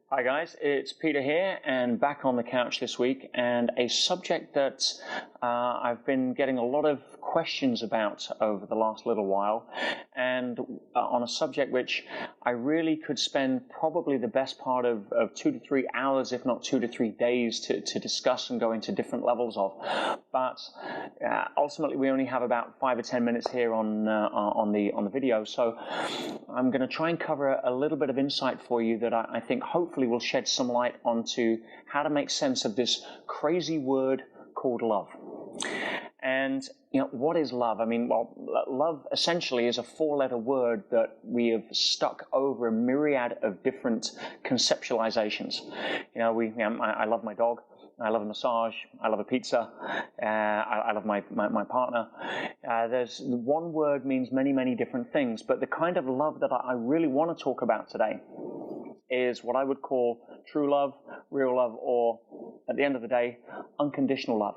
Hi guys, it's Peter here and back on the couch this week, and a subject that I've been getting a lot of questions about over the last little while, and on a subject which I really could spend probably the best part of 2 to 3 hours, if not 2 to 3 days to discuss and go into different levels of. But ultimately we only have about 5 or 10 minutes here on the video, so I'm going to try and cover a little bit of insight for you that I think hopefully will shed some light onto how to make sense of this crazy word called love. And, what is love? I mean, well, love essentially is a 4-letter word that we have stuck over a myriad of different conceptualizations. I love my dog. I love a massage. I love a pizza. I love my partner. There's one word means many, many different things, but the kind of love that I really want to talk about today is what I would call true love, real love, or at the end of the day, unconditional love.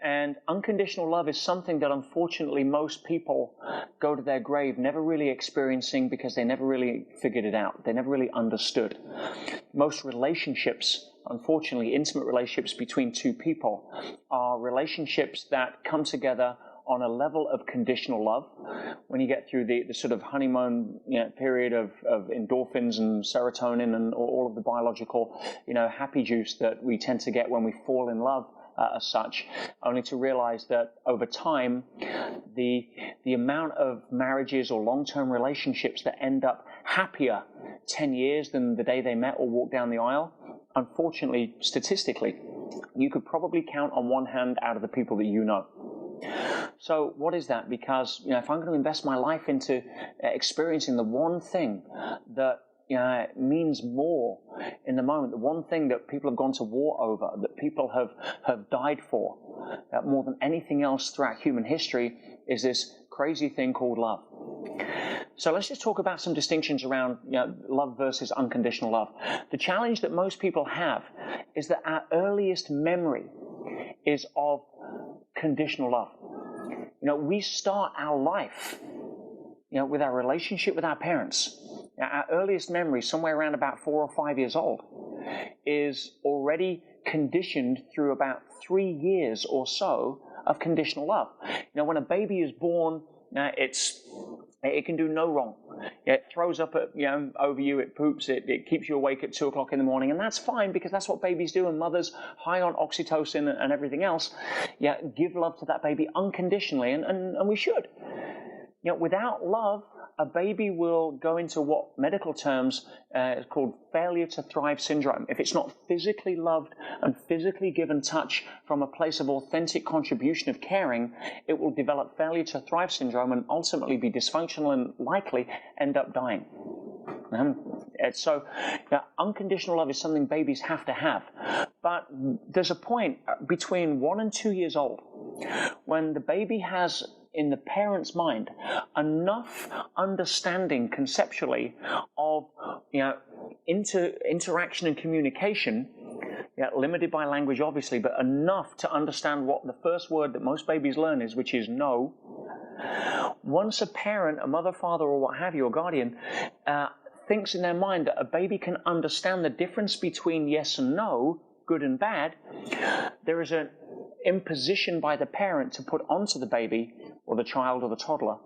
And unconditional love is something that unfortunately most people go to their grave never really experiencing because they never really figured it out. They never really understood. Most relationships, unfortunately, intimate relationships between two people are relationships that come together on a level of conditional love. When you get through the sort of honeymoon period of endorphins and serotonin and all of the biological happy juice that we tend to get when we fall in love as such, only to realize that over time the amount of marriages or long-term relationships that end up happier 10 years than the day they met or walked down the aisle, unfortunately, statistically, you could probably count on one hand out of the people that you know. So what is that? Because if I'm going to invest my life into experiencing the one thing that means more in the moment, the one thing that people have gone to war over, that people have died for, more than anything else throughout human history, is this crazy thing called love. So let's just talk about some distinctions around love versus unconditional love. The challenge that most people have is that our earliest memory is of conditional love. We start our life with our relationship with our parents. Our earliest memory, somewhere around about 4 or 5 years old, is already conditioned through about 3 years or so of conditional love. When a baby is born, it can do no wrong. It throws up over you, it poops, it keeps you awake at 2 o'clock in the morning, and that's fine because that's what babies do, and mothers, high on oxytocin and everything else, give love to that baby unconditionally, and we should. Without love, a baby will go into what medical terms is called failure to thrive syndrome. If it's not physically loved and physically given touch from a place of authentic contribution of caring, it will develop failure to thrive syndrome and ultimately be dysfunctional and likely end up dying. So unconditional love is something babies have to have. But there's a point between 1 and 2 years old when the baby has in the parent's mind enough understanding conceptually of interaction and communication, limited by language obviously, but enough to understand what the first word that most babies learn is, which is no. Once a parent, a mother, father, or what have you, or guardian, thinks in their mind that a baby can understand the difference between yes and no, good and bad, there is an imposition by the parent to put onto the baby or the child or the toddler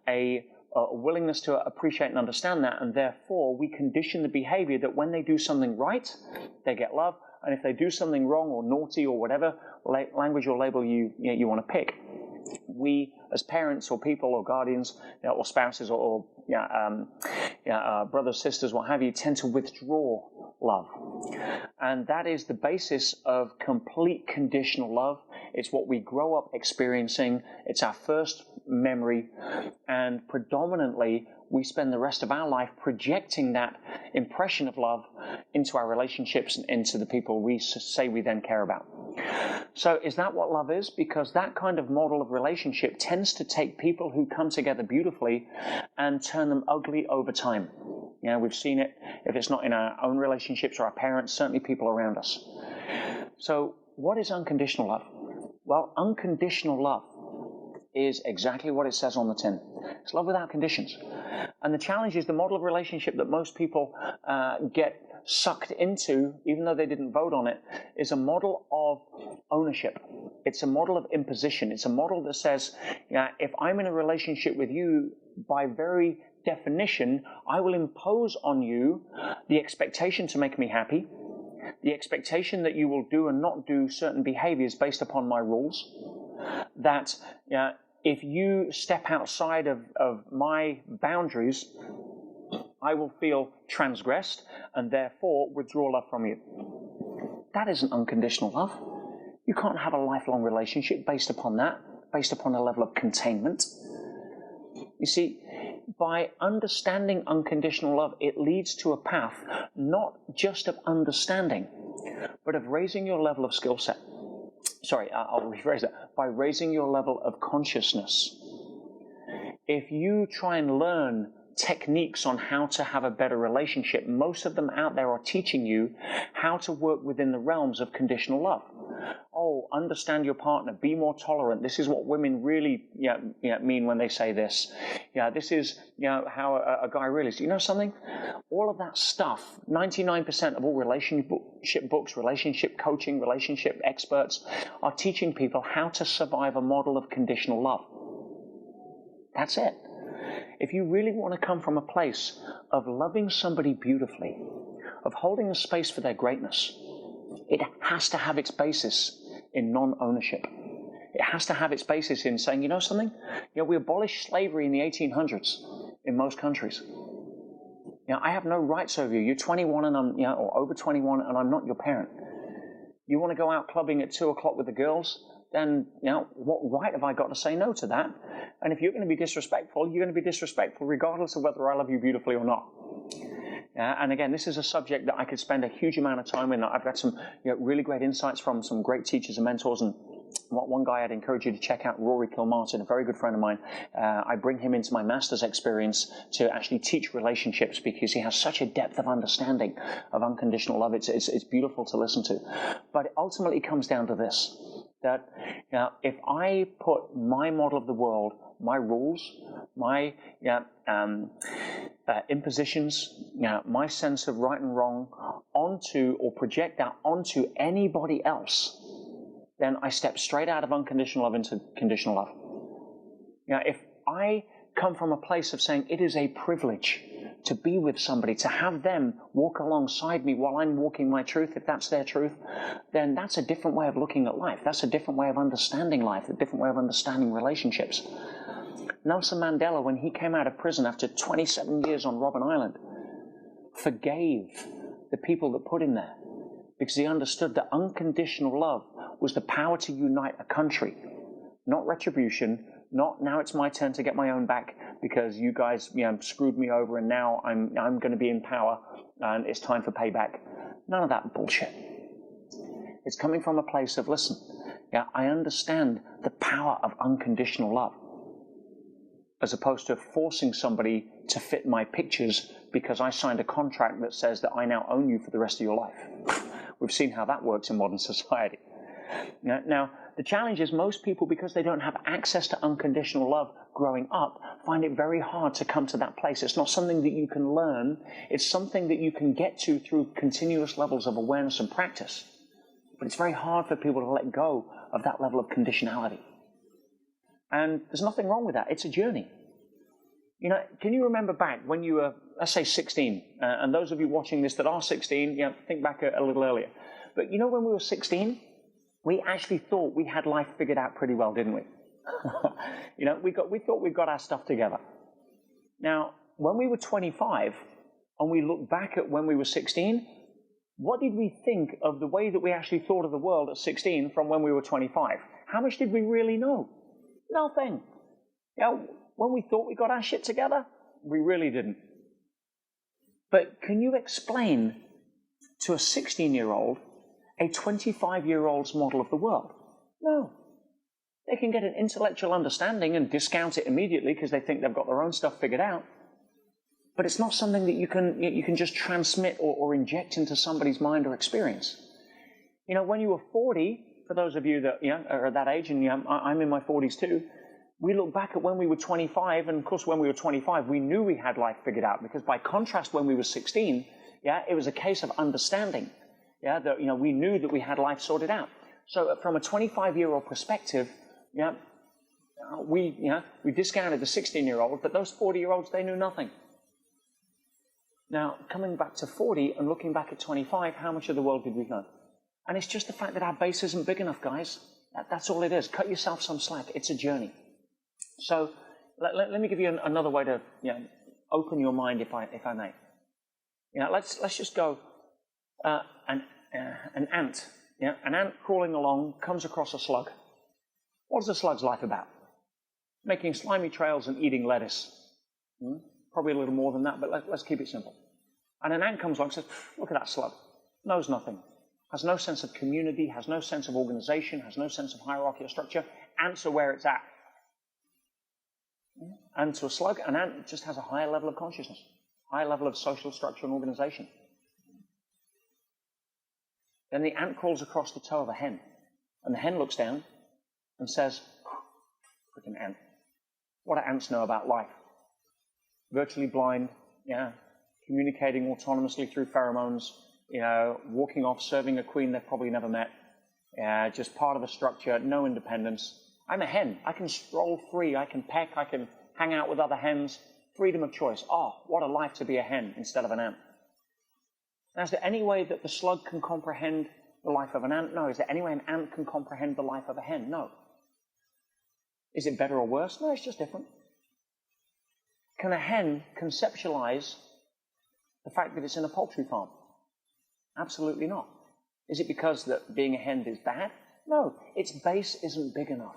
a willingness to appreciate and understand that, and therefore we condition the behavior that when they do something right, they get love, and if they do something wrong or naughty or whatever language or label you want to pick, we as parents or people or guardians or spouses or brothers, sisters, what have you, tend to withdraw love. And that is the basis of complete conditional love. It's what we grow up experiencing. It's our first memory. And predominantly, we spend the rest of our life projecting that impression of love into our relationships and into the people we say we then care about. So is that what love is? Because that kind of model of relationship tends to take people who come together beautifully and turn them ugly over time. We've seen it, if it's not in our own relationships or our parents, certainly people around us. So what is unconditional love? Well, unconditional love is exactly what it says on the tin. It's love without conditions. And the challenge is the model of relationship that most people get sucked into, even though they didn't vote on it, is a model of ownership. It's a model of imposition. It's a model that says, if I'm in a relationship with you, by very definition, I will impose on you the expectation to make me happy, the expectation that you will do and not do certain behaviors based upon my rules, that if you step outside of my boundaries, I will feel transgressed and therefore withdraw love from you. That isn't unconditional love. You can't have a lifelong relationship based upon that, based upon a level of containment. You see, by understanding unconditional love, it leads to a path not just of understanding, but of raising your level of skill set. Sorry, I'll rephrase that. By raising your level of consciousness. If you try and learn techniques on how to have a better relationship, most of them out there are teaching you how to work within the realms of conditional love. Oh, understand your partner, be more tolerant. This is what women really mean when they say this. This is how a guy really is. You know something? All of that stuff, 99% of all relationship books, relationship coaching, relationship experts are teaching people how to survive a model of conditional love. That's it. If you really want to come from a place of loving somebody beautifully, of holding a space for their greatness, it has to have its basis in non-ownership. It has to have its basis in saying, you know something? We abolished slavery in the 1800s in most countries. I have no rights over you. You're 21 and I'm, or over 21 and I'm not your parent. You want to go out clubbing at 2 o'clock with the girls? Then, what right have I got to say no to that? And if you're going to be disrespectful, you're going to be disrespectful regardless of whether I love you beautifully or not. And again, this is a subject that I could spend a huge amount of time in. I've got some really great insights from some great teachers and mentors. And one guy I'd encourage you to check out, Rory Kilmartin, a very good friend of mine. I bring him into my master's experience to actually teach relationships because he has such a depth of understanding of unconditional love. It's beautiful to listen to. But it ultimately comes down to this, that if I put my model of the world, my rules, my impositions, my sense of right and wrong onto or project that onto anybody else, then I step straight out of unconditional love into conditional love. If I come from a place of saying it is a privilege to be with somebody, to have them walk alongside me while I'm walking my truth, if that's their truth, then that's a different way of looking at life. That's a different way of understanding life, a different way of understanding relationships. Nelson Mandela, when he came out of prison after 27 years on Robben Island, forgave the people that put him there because he understood that unconditional love was the power to unite a country, not retribution, not now it's my turn to get my own back because you guys screwed me over and now I'm going to be in power and it's time for payback. None of that bullshit. It's coming from a place of, listen, I understand the power of unconditional love, as opposed to forcing somebody to fit my pictures because I signed a contract that says that I now own you for the rest of your life. We've seen how that works in modern society. Now, the challenge is most people, because they don't have access to unconditional love growing up, find it very hard to come to that place. It's not something that you can learn. It's something that you can get to through continuous levels of awareness and practice. But it's very hard for people to let go of that level of conditionality. And there's nothing wrong with that. It's a journey. Can you remember back when you were, let's say, 16? And those of you watching this that are 16, think back a little earlier. But when we were 16, we actually thought we had life figured out pretty well, didn't we? We thought we'd got our stuff together. Now, when we were 25, and we look back at when we were 16, what did we think of the way that we actually thought of the world at 16 from when we were 25? How much did we really know? Nothing. When we thought we got our shit together, we really didn't. But can you explain to a 16-year-old a 25-year-old's model of the world? No. They can get an intellectual understanding and discount it immediately because they think they've got their own stuff figured out. But it's not something that you can just transmit or inject into somebody's mind or experience. When you were 40, for those of you that are at that age, and I'm in my 40s too, we look back at when we were 25, and of course when we were 25, we knew we had life figured out, because by contrast, when we were 16, Yeah, it was a case of understanding. Yeah, that, we knew that we had life sorted out. So from a 25-year-old perspective, we discounted the 16-year-old, but those 40-year-olds, they knew nothing. Now, coming back to 40 and looking back at 25, how much of the world did we know? And it's just the fact that our base isn't big enough, guys. That's all it is. Cut yourself some slack. It's a journey. So let me give you another way to open your mind, if I may. Let's just go. An ant. An ant crawling along comes across a slug. What is a slug's life about? Making slimy trails and eating lettuce. Probably a little more than that, but let's keep it simple. And an ant comes along and says, look at that slug. Knows nothing. Has no sense of community, has no sense of organization, has no sense of hierarchy or structure. Ants are where it's at. And to a slug, an ant just has a higher level of consciousness, higher level of social structure and organization. Then the ant crawls across the toe of a hen. And the hen looks down and says, freaking ant. What do ants know about life? Virtually blind, communicating autonomously through pheromones, walking off, serving a queen they've probably never met, just part of a structure, no independence. I'm a hen. I can stroll free. I can peck. I can hang out with other hens. Freedom of choice. Oh, what a life to be a hen instead of an ant. Now, is there any way that the slug can comprehend the life of an ant? No. Is there any way an ant can comprehend the life of a hen? No. Is it better or worse? No, it's just different. Can a hen conceptualize the fact that it's in a poultry farm? Absolutely not. Is it because that being a hen is bad? No, its base isn't big enough.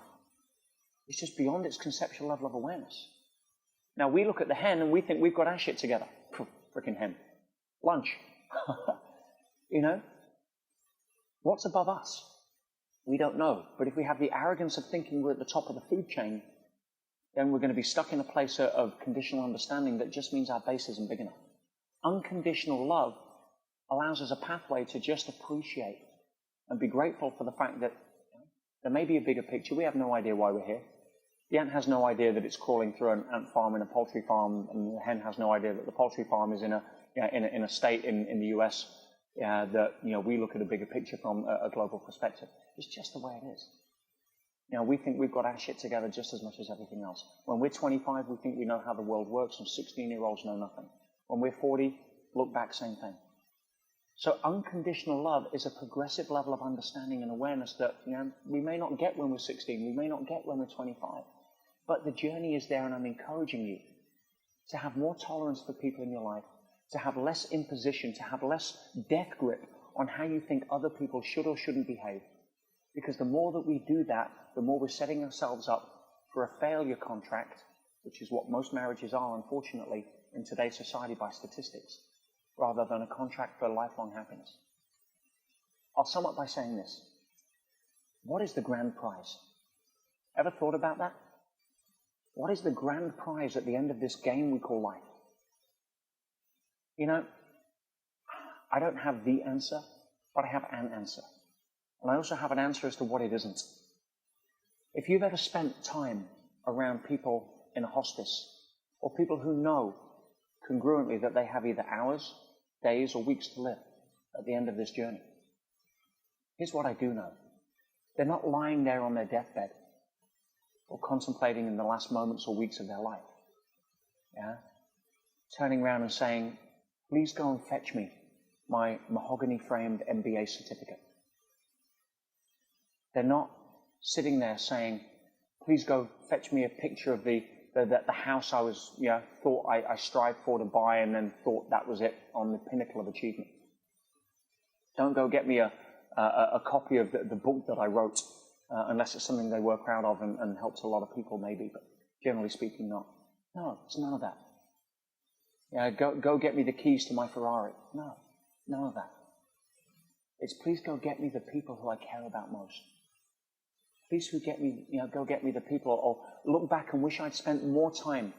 It's just beyond its conceptual level of awareness. Now, we look at the hen and we think we've got our shit together. Frickin' hen. Lunch. What's above us? We don't know. But if we have the arrogance of thinking we're at the top of the food chain, then we're going to be stuck in a place of conditional understanding that just means our base isn't big enough. Unconditional love allows us a pathway to just appreciate and be grateful for the fact that there may be a bigger picture. We have no idea why we're here. The ant has no idea that it's crawling through an ant farm in a poultry farm, and the hen has no idea that the poultry farm is in a state in the US that we look at a bigger picture from a global perspective. It's just the way it is. We think we've got our shit together just as much as everything else. When we're 25, we think we know how the world works, and 16-year-olds know nothing. When we're 40, look back, same thing. So unconditional love is a progressive level of understanding and awareness that we may not get when we're 16, we may not get when we're 25, but the journey is there, and I'm encouraging you to have more tolerance for people in your life, to have less imposition, to have less death grip on how you think other people should or shouldn't behave. Because the more that we do that, the more we're setting ourselves up for a failure contract, which is what most marriages are, unfortunately, in today's society by statistics, rather than a contract for lifelong happiness. I'll sum up by saying this. What is the grand prize? Ever thought about that? What is the grand prize at the end of this game we call life? I don't have the answer, but I have an answer. And I also have an answer as to what it isn't. If you've ever spent time around people in a hospice, or people who know congruently that they have either hours, days, or weeks to live at the end of this journey, here's what I do know. They're not lying there on their deathbed or contemplating in the last moments or weeks of their life. Turning around and saying, please go and fetch me my mahogany-framed MBA certificate. They're not sitting there saying, please go fetch me a picture of the house I was, thought I strived for to buy, and then thought that was it on the pinnacle of achievement. Don't go get me a copy of the book that I wrote, unless it's something they were proud of and helps a lot of people maybe, but generally speaking not. No, it's none of that. Go get me the keys to my Ferrari. No, none of that. It's please go get me the people who I care about most. Please go get me the people, or look back and wish I'd spent more time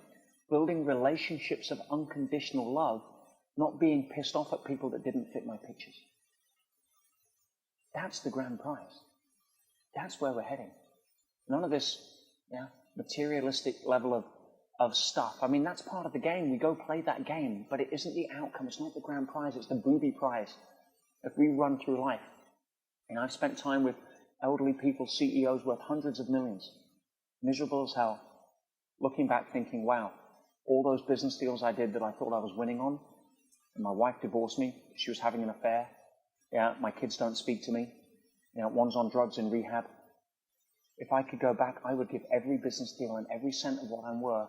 building relationships of unconditional love, not being pissed off at people that didn't fit my pictures. That's the grand prize. That's where we're heading. None of this materialistic level of stuff. I mean, that's part of the game. We go play that game, but it isn't the outcome. It's not the grand prize. It's the booby prize. If we run through life, and I've spent time with elderly people, CEOs worth hundreds of millions, miserable as hell, looking back thinking, wow, all those business deals I did that I thought I was winning on, and my wife divorced me, she was having an affair, yeah, my kids don't speak to me, you know, one's on drugs in rehab. If I could go back, I would give every business deal and every cent of what I'm worth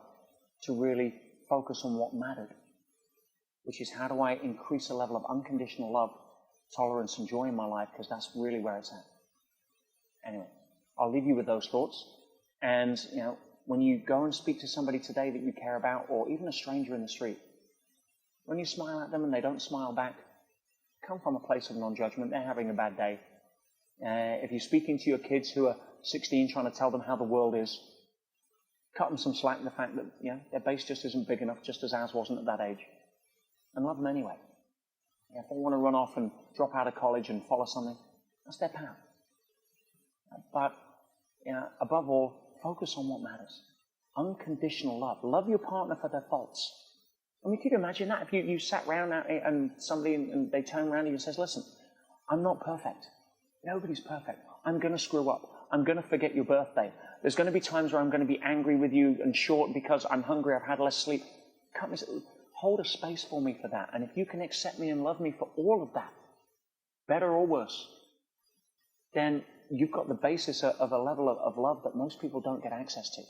to really focus on what mattered, which is how do I increase the level of unconditional love, tolerance, and joy in my life, because that's really where it's at. Anyway, I'll leave you with those thoughts. And, you know, when you go and speak to somebody today that you care about, or even a stranger in the street, when you smile at them and they don't smile back, come from a place of non-judgment. They're having a bad day. If you're speaking to your kids who are 16 trying to tell them how the world is, cut them some slack in the fact that, you know, their base just isn't big enough, just as ours wasn't at that age. And love them anyway. If they want to run off and drop out of college and follow something, that's their path. But, you know, above all, focus on what matters. Unconditional love. Love your partner for their faults. I mean, could you imagine that? If you sat around and somebody, and they turn around to you and says, listen, I'm not perfect. Nobody's perfect. I'm going to screw up. I'm going to forget your birthday. There's going to be times where I'm going to be angry with you and short because I'm hungry, I've had less sleep. Hold a space for me for that. And if you can accept me and love me for all of that, better or worse, then you've got the basis of a level of love that most people don't get access to,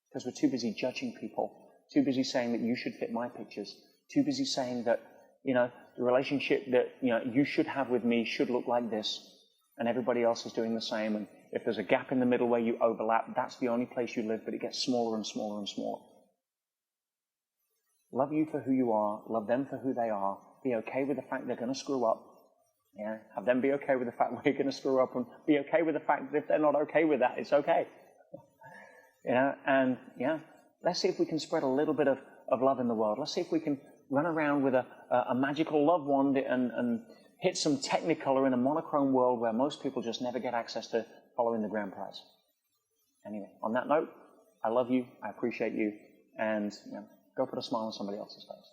because we're too busy judging people, too busy saying that you should fit my pictures, too busy saying that, you know, the relationship that, you know, you should have with me should look like this, and everybody else is doing the same. And if there's a gap in the middle where you overlap, that's the only place you live, but it gets smaller and smaller and smaller. Love you for who you are, love them for who they are, be okay with the fact they're going to screw up. Yeah, have them be okay with the fact we're going to screw up, and be okay with the fact that if they're not okay with that, it's okay. You know, and yeah, let's see if we can spread a little bit of love in the world. Let's see if we can run around with a magical love wand and hit some technicolor in a monochrome world where most people just never get access to following the grand prize. Anyway, on that note, I love you, I appreciate you, and, you know, go put a smile on somebody else's face.